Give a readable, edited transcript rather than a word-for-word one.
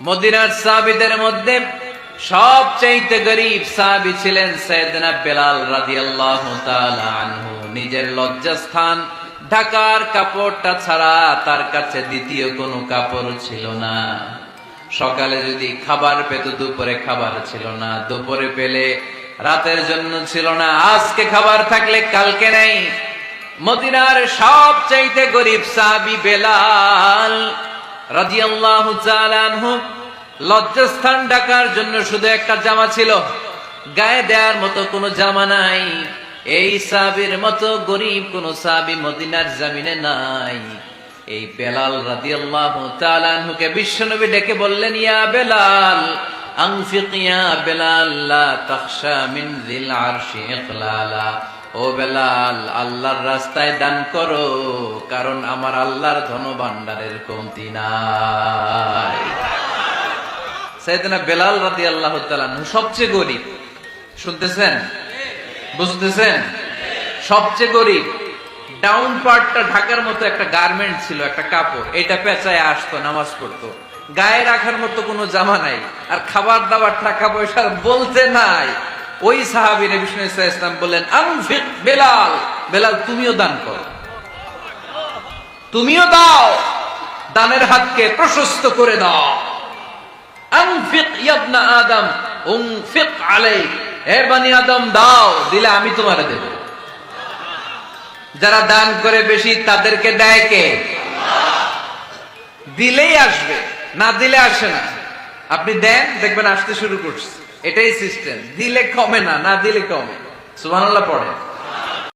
মদিনার সাহাবীদের মধ্যে সবচেয়ে গরীব সাহাবী ছিলেন সাইয়েদনা বেলাল রাদিয়াল্লাহু তাআলা আনহু। নিজের লজ্জাস্থান ঢাকার কাপড়টা ছাড়া তার কাছে দ্বিতীয় কোনো কাপড় ছিল না। সকালে যদি খাবার পেত, দুপুরে খাবার ছিল না, দুপুরে পেলে রাতের জন্য ছিল না, আজকে খাবার থাকলে কালকে নেই। মদিনার সবচেয়ে গরীব সাহাবী বেলাল রাদিয়াল্লাহু তাআলা আনহু, লজ্জাস্থান ঢাকার জন্য শুধু একটা জামা ছিল, গায়ে দেওয়ার মতো কোনো জামা নাই। এই সাহাবীর মতো গরীব কোন সাহাবী মদিনার জমিনে নাই। এই বেলাল রাদিয়াল্লাহু তাআলা আনহুকে বিশ্বনবী ডেকে বললেন, ইয়া বেলাল আনফিক ইয়া বেলাল লা তাখশা মিন যিল আরশি ইকলালা। ও বেলাল, আল্লাহর রাস্তায় দান করো, কারণ আমার আল্লাহর ধন ভান্ডারের কমতি নাই। সাইয়েদনা বেলাল রাদিয়াল্লাহু তাআলা আনহু সবচেয়ে গরীব। শুনতেছেন, বুঝতেছেন? সবচেয়ে গরীব। ডাউন পার্টটা ঢাকার মতো একটা গার্মেন্ট ছিল, একটা কাপড়, এটা পেঁচায় আসতো, নামাজ পড়তো। গায়ে রাখার মতো কোনো জামা নাই, আর খাবার দাবার টাকা পয়সার বলতে নাই। ওই সাহাবী নবী সাল্লাল্লাহু আলাইহি ওয়াসাল্লাম বললেন, আনফিক বেলাল, বেলাল তুমিও দান করো, তুমিও দাও, দানের হাতকে প্রশস্ত করে দাও। আনফিক ইয়া ইবনা আদম উনফিক আলাইক, হে বনি আদম দাও, দিলে আমি তোমারে দেব। যারা দান করে বেশি তাদেরকে দেয় কে? দিলেই আসবে, না দিলে আসে না। আপনি দেন, দেখবেন আসতে শুরু করছে। এটাই সিস্টেম। দিলে কমে না, না দিলে কমে। সুবহানাল্লাহ পড়ে।